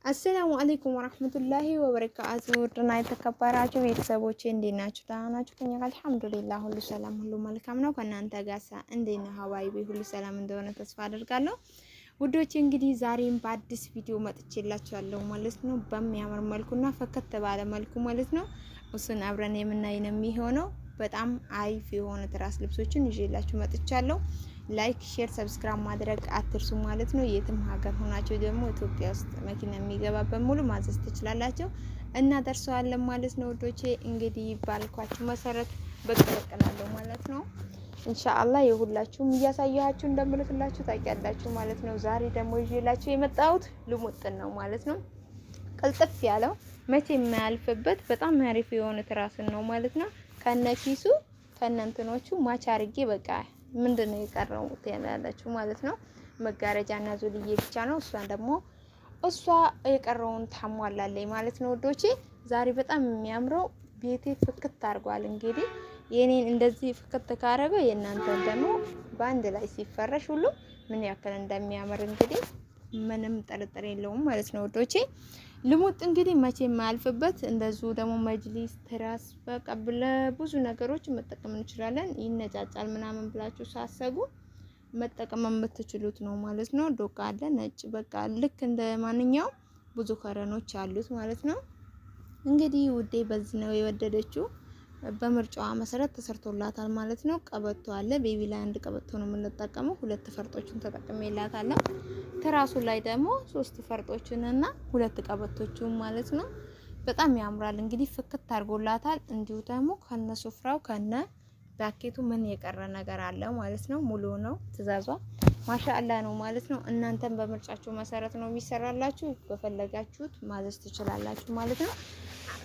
አሰላሙ አለይኩም ወራህመቱላሂ ወበረካቱ። ወድና የተከበራችሁ ቤተሰቦቼ እንዴት ናችሁ? ደህና ናችሁ? ከኛ ጋር አልሐምዱሊላህ ሁሉ ሰላም ሁሉ መልካም ነው። ከእናንተ ጋርሳ እንዴት ነው? ሀባይቢ ሁሉ ሰላም እንደሆነ ተስፋ አደርጋለሁ። ውዶቼ እንግዲህ ዛሬም በአዲስ ቪዲዮ መጥቼላችኋለሁ ማለት ነው። በሚያምር መልኩና ፈከት ባለ መልኩ ማለት ነው። እሱን አብረን የምናይ ነው የሚሆነው። በጣም አሪፍ የሆነ ትራስ ልብሶችን ይዤላችሁ መጥቻለሁ። ላይክ ሼር ሰብስክራይብ ማድረግ አትርሱ ማለት ነው። የትም ሀገር ሆናችሁ ደግሞ ኢትዮጵያ ውስጥ መኪና የሚገባ በሙሉ ማዘዝ ትችላላችሁ እና ደርሰዋለን ማለት ነው። ወዶቼ እንግዲህ ባልኳችሁ መሰረት በቀላቀላለሁ ማለት ነው። ኢንሻአላህ የሁላችሁም እያሳያችሁ እንደምልክላችሁ ታውቂያላችሁ ማለት ነው። ዛሬ ደግሞ ይዤላችሁ የመጣሁት ልሙጥን ነው ማለት ነው። ቀልጥፍ ያለው መቼ የማያልፍበት በጣም አሪፍ የሆነ ትራስን ነው ማለት ነው። ከነኪሱ ከነንትኖቹ ማች አርጌ በቃ ምንድነው የቀረው ያላችሁ ማለት ነው። መጋረጃና ዙልዬ ብቻ ነው። እሷ የቀረውን ታሟላለች ማለት ነው። ወዶቼ ዛሬ በጣም የሚያምረው ቤቴ ፍክት አድርጓል። እንግዲህ የኔን እንደዚህ ፍክት ካረገ የእናንተ ደግሞ በአንድ ላይ ሲፈረሽ ሁሉ ምን ያክል እንደሚያምር እንግዲህ ምንም ጥርጥር የለውም ማለት ነው። ወዶቼ ልሙጥ እንግዲህ መቼ የማያልፍበት እንደዚሁ ደግሞ መጅሊስ ትራስ በቃ ለብዙ ነገሮች መጠቀም እንችላለን። ይነጫጫል ምናምን ብላችሁ ሳሰጉ መጠቀም የምትችሉት ነው ማለት ነው። ዶቃ አለ ነጭ በቃ ልክ እንደ ማንኛውም ብዙ ከረኖች አሉት ማለት ነው። እንግዲህ ውዴ በዚህ ነው የወደደችው። በምርጫዋ መሰረት ተሰርቶላታል ማለት ነው። ቀበቶ አለ ቤቢ ላይ አንድ ቀበቶ ነው የምንጠቀመው። 2 ፈርጦችን ተጠቅሜላታለሁ። ትራሱ ላይ ደግሞ 3 ፈርጦችን እና 2 ቀበቶችን ማለት ነው። በጣም ያምራል እንግዲህ ፍክት አድርጎላታል። እንዲሁ ደግሞ ከነ ሱፍራው ከነ ባኬቱ ምን የቀረ ነገር አለ ማለት ነው። ሙሉ ነው ትእዛዟ ማሻአላ ነው ማለት ነው። እናንተም በምርጫችሁ መሰረት ነው የሚሰራላችሁ። በፈለጋችሁት ማዘዝ ትችላላችሁ ማለት ነው።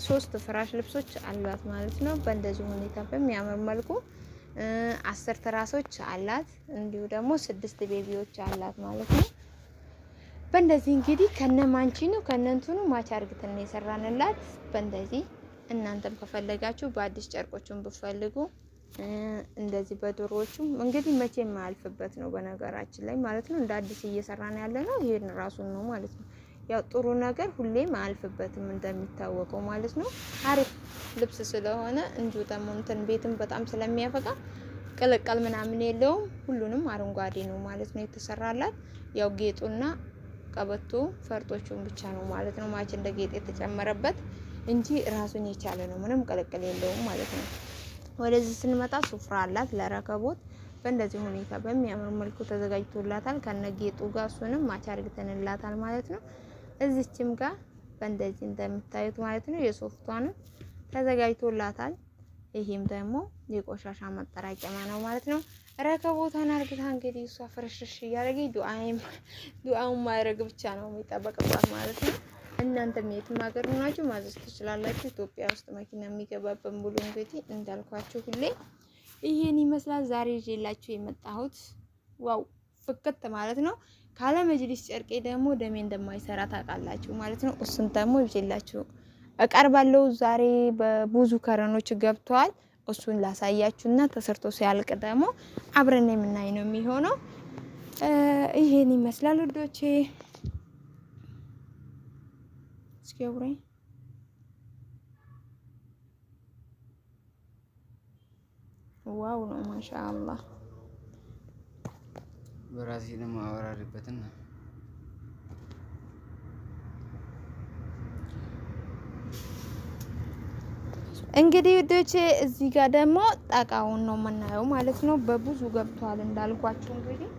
3 ፍራሽ ልብሶች አሏት ማለት ነው። በእንደዚህ ሁኔታ በሚያምር መልኩ 10 ትራሶች አላት። እንዲሁ ደግሞ 6 ቤቢዎች አላት ማለት ነው። በእንደዚህ እንግዲህ ከነማንቺኑ ከነንቱኑ ማች አርግተን የሰራንላት በእንደዚህ። እናንተም ከፈለጋችሁ በአዲስ ጨርቆቹን ብፈልጉ እንደዚህ በዶሮዎቹ እንግዲህ መቼ የማያልፍበት ነው በነገራችን ላይ ማለት ነው። እንደ አዲስ እየሰራን ያለ ነው። ይሄን ራሱን ነው ማለት ነው። ያው ጥሩ ነገር ሁሌም አያልፍበትም እንደሚታወቀው ማለት ነው። አሪፍ ልብስ ስለሆነ እንዲሁ ደግሞ እንትን ቤትም በጣም ስለሚያፈቃ ቅልቅል ምናምን የለውም። ሁሉንም አረንጓዴ ነው ማለት ነው የተሰራላት። ያው ጌጡና ቀበቶ ፈርጦቹን ብቻ ነው ማለት ነው ማች እንደ ጌጥ የተጨመረበት እንጂ ራሱን የቻለ ነው። ምንም ቅልቅል የለውም ማለት ነው። ወደዚህ ስንመጣ ሱፍራ አላት ለረከቦት በእንደዚህ ሁኔታ በሚያምር መልኩ ተዘጋጅቶላታል ከነጌጡ ጋር እሱንም ማች አርግተንላታል ማለት ነው። እዚችም ጋር በእንደዚህ እንደምታዩት ማለት ነው የሶፍቷንም ተዘጋጅቶላታል። ይሄም ደግሞ የቆሻሻ ማጠራቀሚያ ነው ማለት ነው። ረከቦቷን አርግታ እንግዲህ እሷ ፍርሽሽ እያደረገኝ ዱአውን ማድረግ ብቻ ነው የሚጠበቅባት ማለት ነው። እናንተም የትም ሀገር ሆናችሁ ማዘዝ ትችላላችሁ። ኢትዮጵያ ውስጥ መኪና የሚገባበት ሙሉ እንግዲህ እንዳልኳችሁ ሁሌ ይሄን ይመስላል። ዛሬ ይዤላችሁ የመጣሁት ዋው ፍክት ማለት ነው። ካለ መጅሊስ ጨርቄ ደግሞ ደሜ እንደማይሰራ ታውቃላችሁ ማለት ነው። እሱን ደግሞ ይዤላችሁ እቀርባለሁ። ዛሬ በብዙ ከረኖች ገብቷል። እሱን ላሳያችሁና ተሰርቶ ሲያልቅ ደግሞ አብረን የምናይ ነው የሚሆነው። ይሄን ይመስላል ውዶቼ። እስኪውሬ ዋው ነው ማሻአላህ። በራሴ ደግሞ አወራሪበትና እንግዲህ ውዶቼ እዚህ ጋር ደግሞ ጣቃውን ነው የምናየው ማለት ነው። በብዙ ገብቷል እንዳልኳችሁ እንግዲህ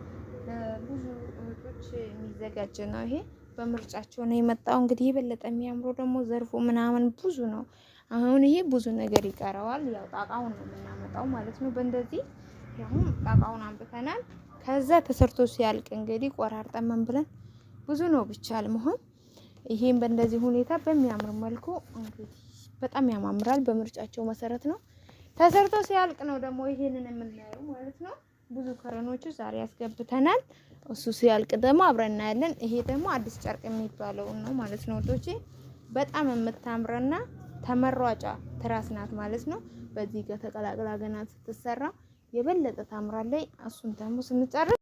ብዙ እህቶች የሚዘጋጅ ነው። ይሄ በምርጫቸው ነው የመጣው። እንግዲህ የበለጠ የሚያምረው ደግሞ ዘርፉ ምናምን ብዙ ነው። አሁን ይሄ ብዙ ነገር ይቀረዋል። ያው ጣቃውን ነው የምናመጣው ማለት ነው። በእንደዚህ ያው ጣቃውን አንብተናል። ከዛ ተሰርቶ ሲያልቅ እንግዲህ ቆራርጠን ምን ብለን ብዙ ነው ብቻ አልመሆን። ይሄን በእንደዚህ ሁኔታ በሚያምር መልኩ እንግዲህ በጣም ያማምራል። በምርጫቸው መሰረት ነው ተሰርቶ ሲያልቅ ነው ደግሞ ይሄንን የምናየው ማለት ነው። ብዙ ከረኖቹ ዛሬ ያስገብተናል። እሱ ሲያልቅ ደግሞ አብረን እናያለን። ይሄ ደግሞ አዲስ ጨርቅ የሚባለው ነው ማለት ነው ወዶቼ። በጣም የምታምርና ተመራጫ ትራስ ናት ማለት ነው። በዚህ ጋር ተቀላቅላ ገና ስትሰራ የበለጠ ታምራለች። እሱን ደግሞ ስንጨርስ